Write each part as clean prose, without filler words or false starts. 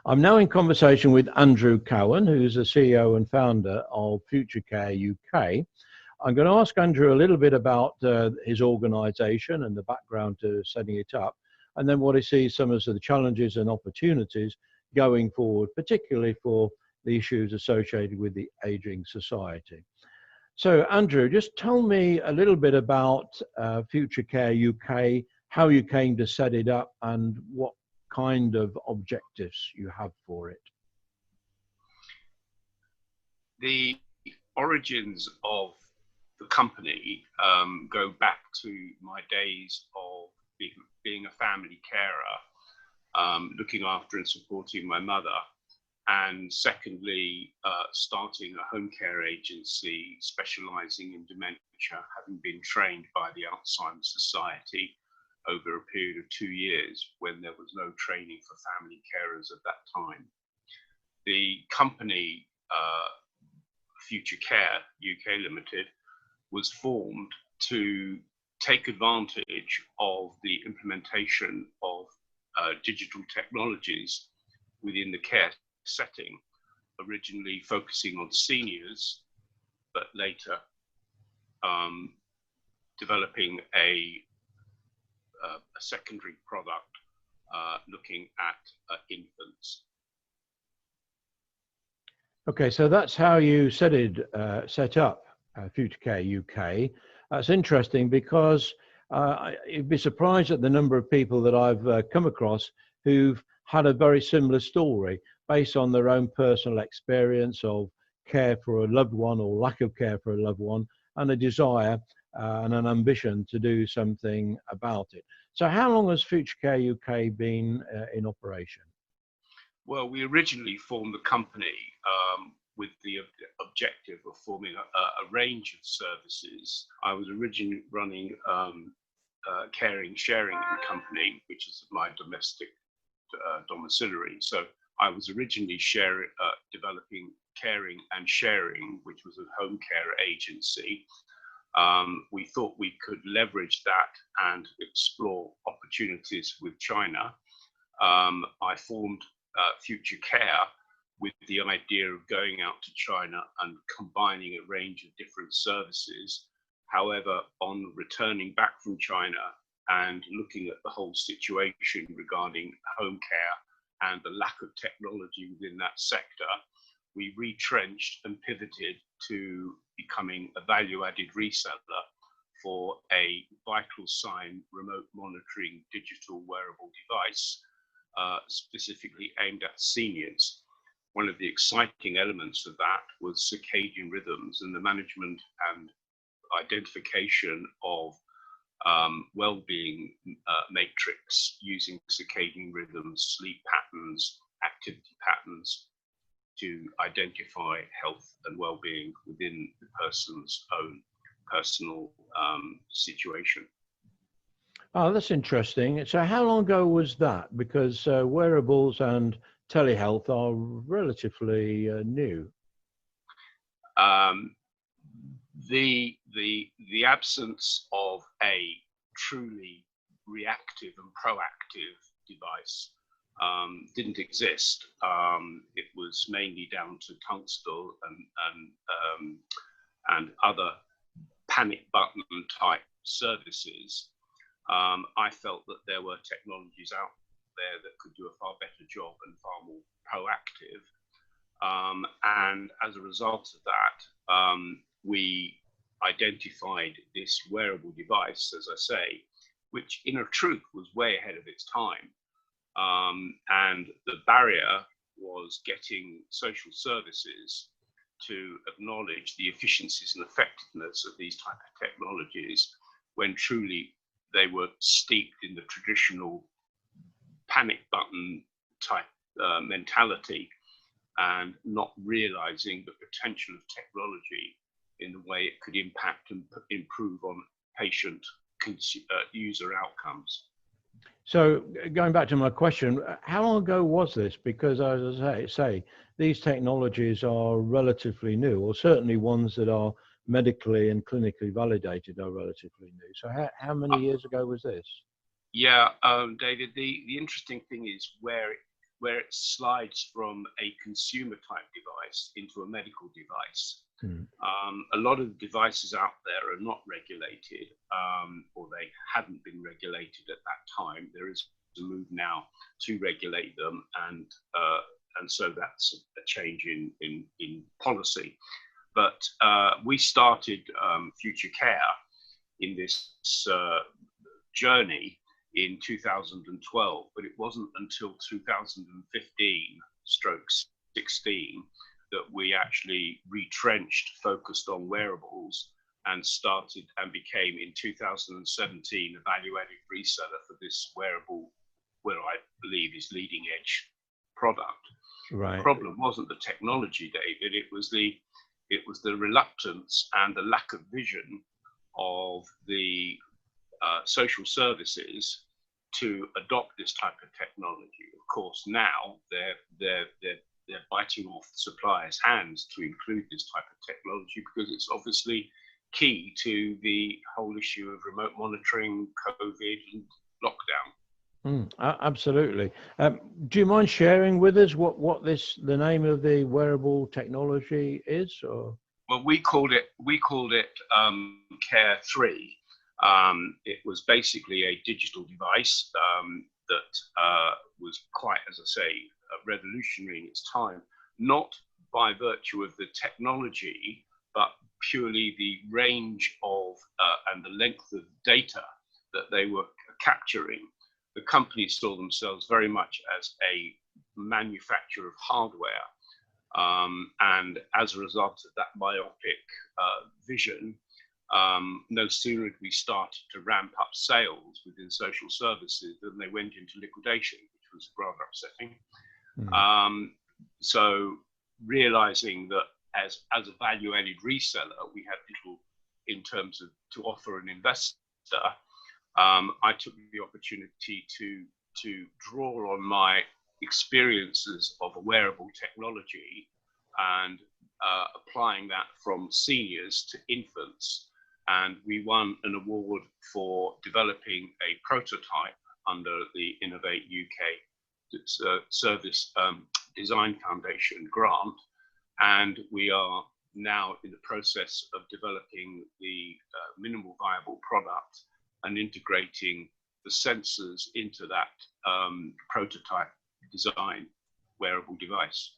I'm now in conversation with Andrew Cowen, who's the CEO and founder of FutureCareUK. I'm going to ask Andrew a little bit about his organization and the background to setting it up, and then what he sees some of the challenges and opportunities going forward, particularly for the issues associated with the aging society. So Andrew, just tell me a little bit about FutureCareUK, how you came to set it up and what kind of objectives you have for it. The origins of the company go back to my days of being a family carer, looking after and supporting my mother, and secondly, starting a home care agency specializing in dementia, having been trained by the Alzheimer's Society over a period of 2 years when there was no training for family carers at that time. The company, FutureCareUK Limited, was formed to take advantage of the implementation of digital technologies within the care setting, originally focusing on seniors, but later developing a secondary product looking at infants. Okay, so that's how you set up FutureCareUK. That's interesting because you'd be surprised at the number of people that I've come across who've had a very similar story based on their own personal experience of care for a loved one or lack of care for a loved one, and a desire and an ambition to do something about it. So how long has FutureCareUK been in operation? Well, we originally formed the company with the objective of forming a range of services. I was originally running caring sharing company, which is my domestic domiciliary. So I was originally developing caring and sharing, which was a home care agency. We thought we could leverage that and explore opportunities with China. I formed FutureCare with the idea of going out to China and combining a range of different services. However, on returning back from China and looking at the whole situation regarding home care and the lack of technology within that sector, we retrenched and pivoted to becoming a value-added reseller for a vital sign remote monitoring digital wearable device, specifically aimed at seniors. One of the exciting elements of that was circadian rhythms and the management and identification of well-being matrix using circadian rhythms, sleep patterns, activity patterns to identify health and well-being within the person's own personal situation. Oh, that's interesting. So how long ago was that? Because wearables and telehealth are relatively new. The absence of a truly reactive and proactive device didn't exist. It was mainly down to Tunstall and other panic button type services. I felt that there were technologies out there that could do a far better job and far more proactive. And as a result of that, we identified this wearable device, as I say, which in truth was way ahead of its time. And the barrier was getting social services to acknowledge the efficiencies and effectiveness of these type of technologies when truly they were steeped in the traditional panic button type mentality and not realizing the potential of technology in the way it could impact and improve on patient user outcomes. So going back to my question, how long ago was this? Because as I say, these technologies are relatively new, or certainly ones that are medically and clinically validated are relatively new. So how many years ago was this? Yeah, David, the interesting thing is where where it slides from a consumer type device into a medical device. A lot of devices out there are not regulated, or they hadn't been regulated at that time. There is a move now to regulate them, and so that's a change in policy. But we started Future Care in this journey in 2012, but it wasn't until 2015/16 that we actually retrenched, focused on wearables, and started and became in 2017 a value-added reseller for this wearable, what I believe is leading edge product. Right. The problem wasn't the technology, David. It was the reluctance and the lack of vision of the social services to adopt this type of technology. Of course, now they're biting off suppliers' hands to include this type of technology, because it's obviously key to the whole issue of remote monitoring, COVID, and lockdown. Absolutely. Do you mind sharing with us what the name of the wearable technology is? Or? Well, we called it Care 3. It was basically a digital device that was quite, as I say, revolutionary in its time, not by virtue of the technology, but purely the range of and the length of data that they were capturing. The company saw themselves very much as a manufacturer of hardware, and as a result of that myopic vision, no sooner had we started to ramp up sales within social services than they went into liquidation, which was rather upsetting. So realizing that as a value-added reseller, we had little in terms of to offer an investor, I took the opportunity to draw on my experiences of a wearable technology and applying that from seniors to infants. And we won an award for developing a prototype under the Innovate UK Service Design Foundation grant. And we are now in the process of developing the minimal viable product and integrating the sensors into that prototype design wearable device.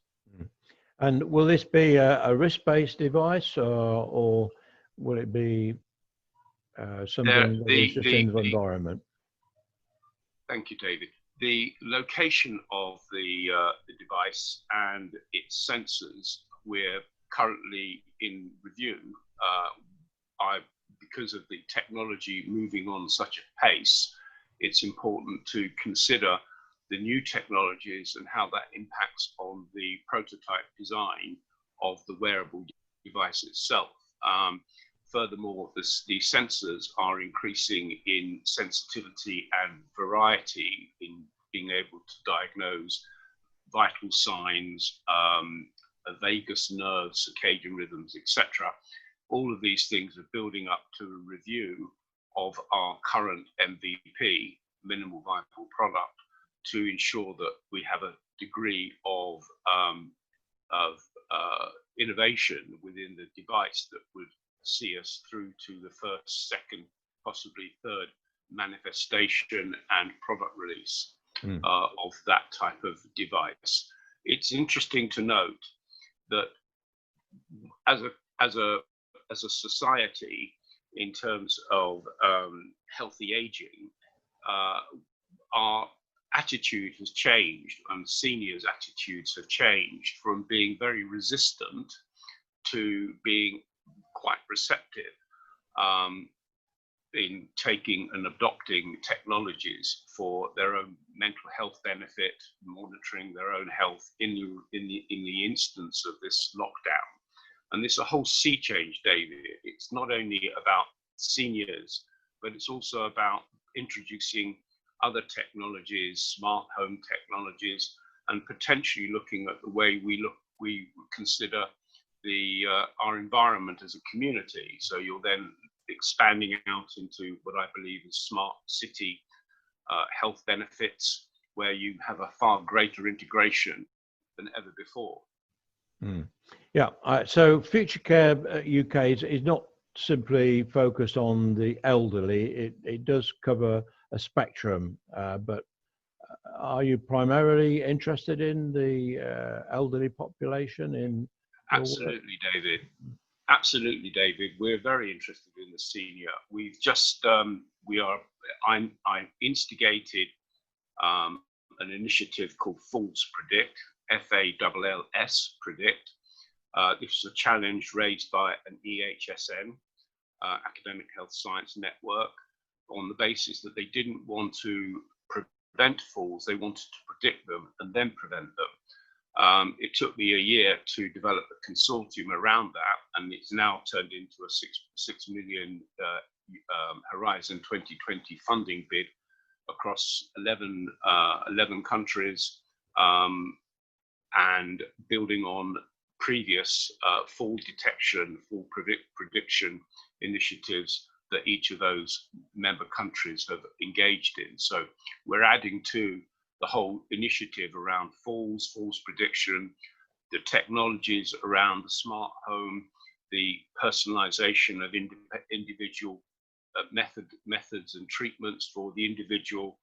And will this be a wrist-based device, or will it be something that is just in the environment? Thank you, David. The location of the device and its sensors, we're currently in review. Because of the technology moving on such a pace, it's important to consider the new technologies and how that impacts on the prototype design of the wearable device itself. Furthermore, the sensors are increasing in sensitivity and variety in being able to diagnose vital signs, a vagus nerve, circadian rhythms, etc. All of these things are building up to a review of our current MVP, minimal viable product, to ensure that we have a degree of innovation within the device that would see us through to the first, second, possibly third manifestation and product release of that type of device. It's interesting to note that as a society, in terms of healthy aging, our attitude has changed, and seniors' attitudes have changed from being very resistant to being quite receptive in taking and adopting technologies for their own mental health benefit, monitoring their own health in the instance of this lockdown. And this is a whole sea change, David. It's not only about seniors, but it's also about introducing other technologies, smart home technologies, and potentially looking at the way we consider our environment as a community. So you're then expanding out into what I believe is smart city health benefits, where you have a far greater integration than ever before. Mm. Yeah, so FutureCare UK is not simply focused on the elderly. It does cover a spectrum, but are you primarily interested in the elderly population in your work? Absolutely, David. Absolutely, David. We're very interested in the senior. We've just I instigated an initiative called Falls Predict, FALLS Predict. This was a challenge raised by an EHSN, Academic Health Science Network, on the basis that they didn't want to prevent falls, they wanted to predict them and then prevent them. It took me a year to develop a consortium around that, and it's now turned into a 6 million Horizon 2020 funding bid across 11 countries, and building on previous fall detection, fall prediction initiatives that each of those member countries have engaged in. So we're adding to the whole initiative around falls prediction, the technologies around the smart home, the personalization of individual methods and treatments for the individual,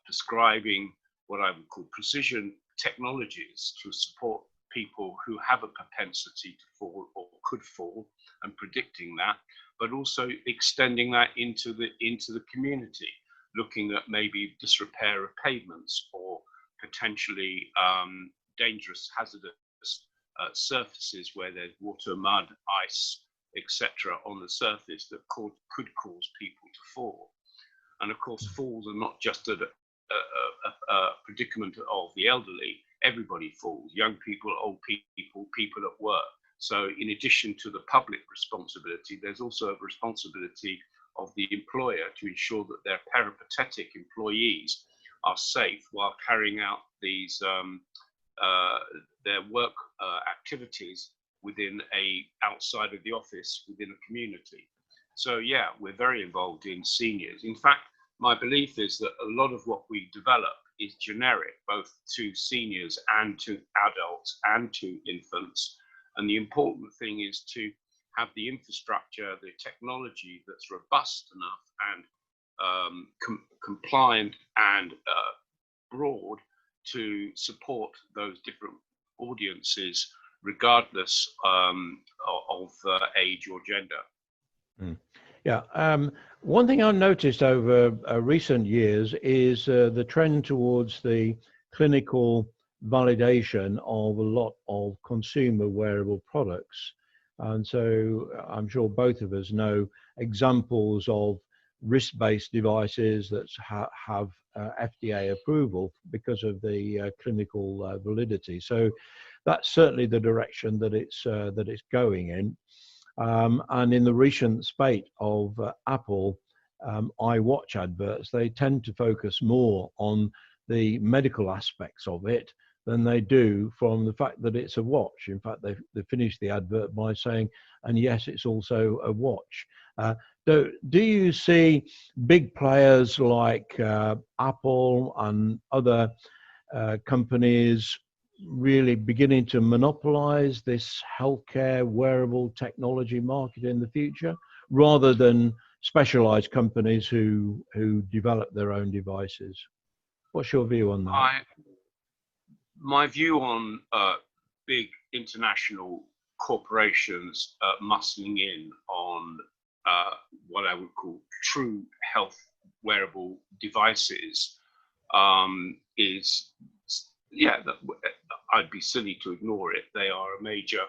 prescribing what I would call precision technologies to support people who have a propensity to fall or could fall, and predicting that, but also extending that into the community, looking at maybe disrepair of pavements or potentially dangerous, hazardous surfaces where there's water, mud, ice, etc. on the surface that could cause people to fall. And of course, falls are not just a predicament of the elderly. Everybody falls, young people, old people, people at work. So in addition to the public responsibility, there's also a responsibility of the employer to ensure that their peripatetic employees are safe while carrying out these their work activities within outside of the office, within a community. So yeah, we're very involved in seniors. In fact, my belief is that a lot of what we develop is generic, both to seniors and to adults and to infants. And the important thing is to have the infrastructure, the technology that's robust enough and compliant and broad to support those different audiences, regardless of age or gender. Mm. Yeah. One thing I've noticed over recent years is the trend towards the clinical validation of a lot of consumer wearable products. And so I'm sure both of us know examples of wrist-based devices that have FDA approval because of the clinical validity. So that's certainly the direction that it's going in. And in the recent spate of Apple iWatch adverts, they tend to focus more on the medical aspects of it than they do from the fact that it's a watch. In fact, they finished the advert by saying, and yes, it's also a watch. Do you see big players like Apple and other companies really beginning to monopolize this healthcare wearable technology market in the future, rather than specialized companies who develop their own devices? What's your view on that? My view on big international corporations muscling in on what I would call true health wearable devices is, yeah, I'd be silly to ignore it. They are a major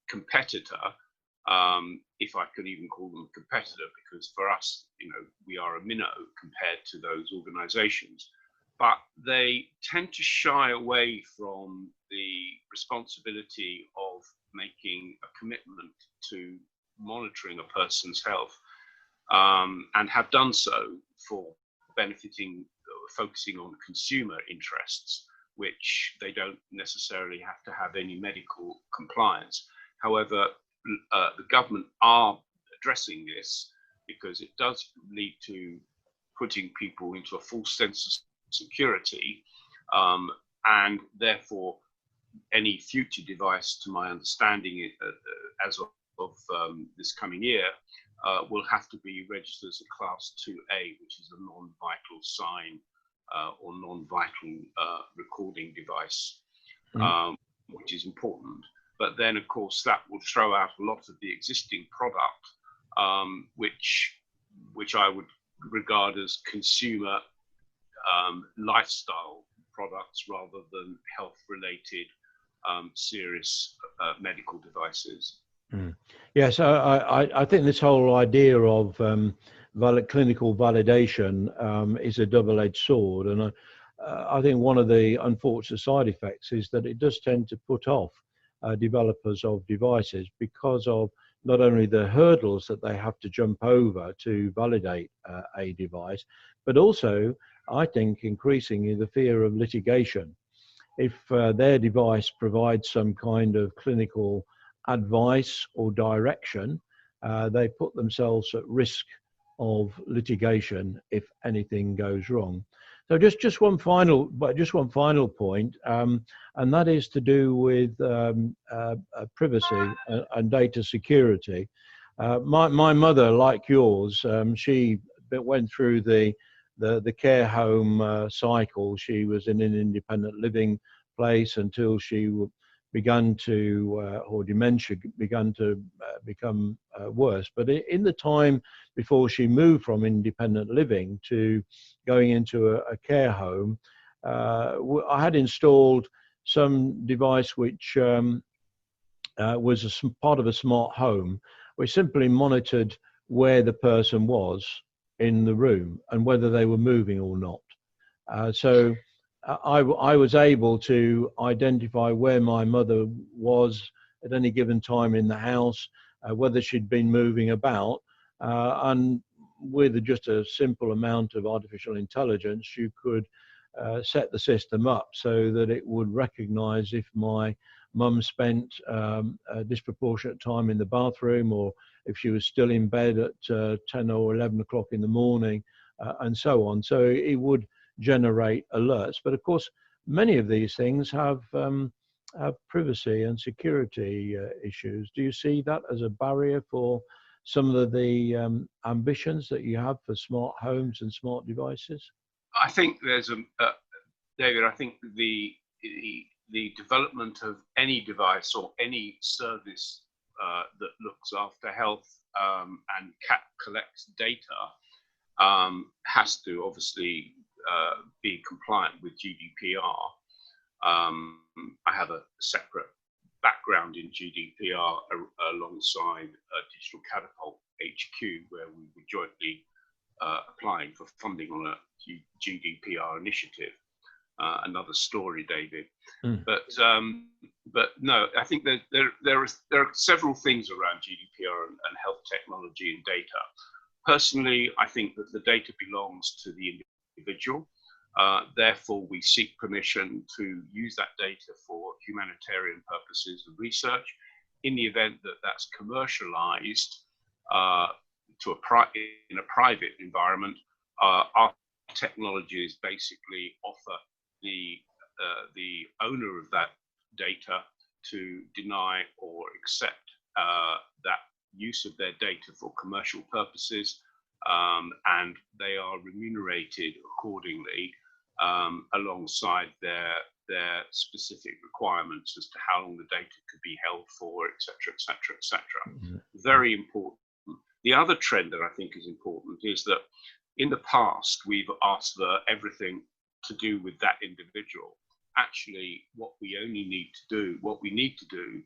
competitor, if I could even call them a competitor, because for us, we are a minnow compared to those organizations. But they tend to shy away from the responsibility of making a commitment to monitoring a person's health, and have done so for focusing on consumer interests, which they don't necessarily have to have any medical compliance. However, the government are addressing this because it does lead to putting people into a false sense of security, and therefore any future device, to my understanding, as of this coming year, will have to be registered as a Class 2A, which is a non-vital sign or non-vital recording device, which is important. But then, of course, that will throw out a lot of the existing product, which I would regard as consumer lifestyle products rather than health-related serious medical devices. Yes, I think this whole idea of clinical validation is a double-edged sword, and I think one of the unfortunate side effects is that it does tend to put off developers of devices because of not only the hurdles that they have to jump over to validate a device, but also, I think, increasingly the fear of litigation. If their device provides some kind of clinical advice or direction, they put themselves at risk of litigation if anything goes wrong. So just one final point, and that is to do with privacy and data security. My mother, like yours, she went through the care home cycle. She was in an independent living place until she began to, or dementia began to become worse. But in the time before she moved from independent living to going into a care home, I had installed some device which was part of a smart home, which simply monitored where the person was in the room and whether they were moving or not. So I was able to identify where my mother was at any given time in the house, whether she'd been moving about, and with just a simple amount of artificial intelligence, you could set the system up so that it would recognize if my mum spent a disproportionate time in the bathroom, or if she was still in bed at 10 or 11 o'clock in the morning, and so on. So it would generate alerts. But of course, many of these things have privacy and security issues. Do you see that as a barrier for some of the ambitions that you have for smart homes and smart devices? I think there's David, I think the development of any device or any service that looks after health and collects data has to obviously be compliant with GDPR. I have a separate background in GDPR alongside Digital Catapult HQ, where we were jointly applying for funding on a GDPR initiative. Another story, David. But no, I think there are several things around GDPR and health technology and data. Personally, I think that the data belongs to the individual. Therefore, we seek permission to use that data for humanitarian purposes and research. In the event that that's commercialized in a private environment, our technologies basically offer the owner of that data to deny or accept that use of their data for commercial purposes, and they are remunerated accordingly alongside their specific requirements as to how long the data could be held for, etc., etc., etc. Very important. The other trend that I think is important is that in the past we've asked for everything to do with that individual. Actually, what we need to do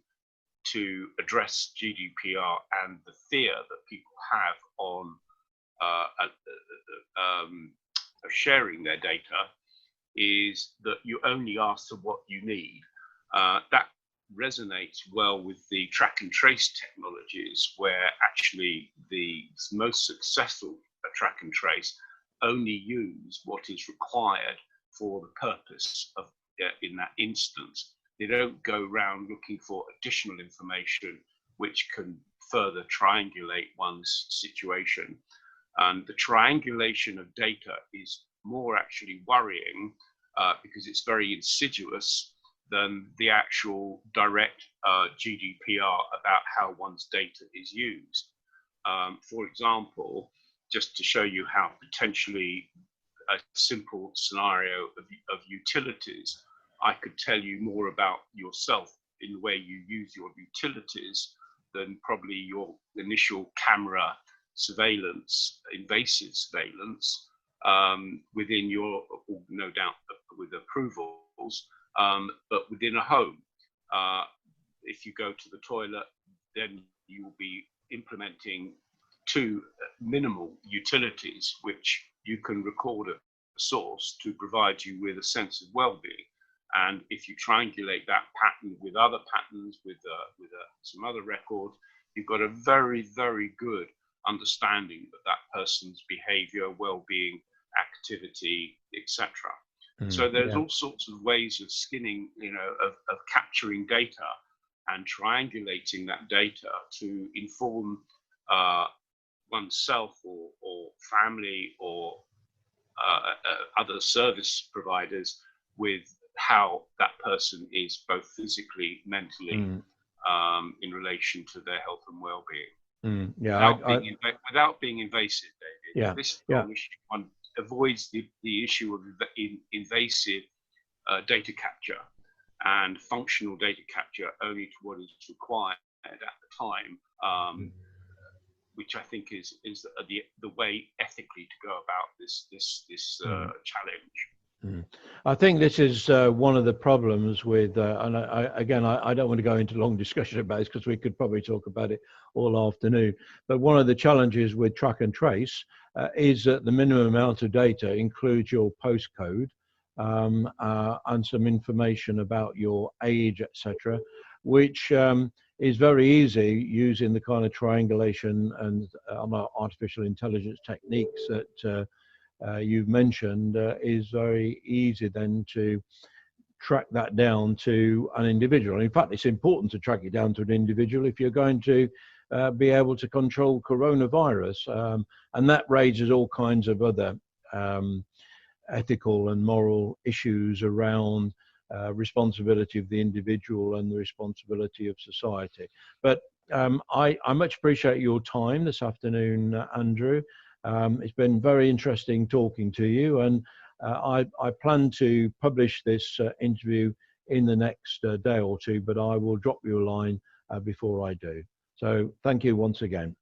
to address GDPR and the fear that people have on sharing their data is that you only ask for what you need. That resonates well with the track and trace technologies, where actually the most successful track and trace only use what is required for the purpose of in that instance. They don't go around looking for additional information which can further triangulate one's situation. And the triangulation of data is more actually worrying because it's very insidious than the actual direct GDPR about how one's data is used. For example, just to show you how potentially a simple scenario of utilities, I could tell you more about yourself in the way you use your utilities than probably your initial camera surveillance, invasive surveillance, within your, no doubt with approvals, but within a home. If you go to the toilet, then you will be implementing two minimal utilities, which you can record at the source to provide you with a sense of well-being. And if you triangulate that pattern with other patterns, with some other records, you've got a very, very good understanding of that person's behavior, well-being, activity, etc. So there's all sorts of ways of skinning, of capturing data and triangulating that data to inform oneself or family or other service providers with how that person is both physically, mentally, in relation to their health and well-being. Without being invasive, David. This one avoids the issue of invasive data capture and functional data capture only to what is required at the time, which I think is the way ethically to go about this challenge. I think this is one of the problems with, and I don't want to go into long discussion about this because we could probably talk about it all afternoon, but one of the challenges with track and trace is that the minimum amount of data includes your postcode and some information about your age, etc., which is very easy using the kind of triangulation and artificial intelligence techniques that you've mentioned. Is very easy then to track that down to an individual. In fact, it's important to track it down to an individual if you're going to be able to control coronavirus, and that raises all kinds of other ethical and moral issues around responsibility of the individual and the responsibility of society. But I much appreciate your time this afternoon, Andrew. It's been very interesting talking to you, and I plan to publish this interview in the next day or two, but I will drop you a line before I do. So thank you once again.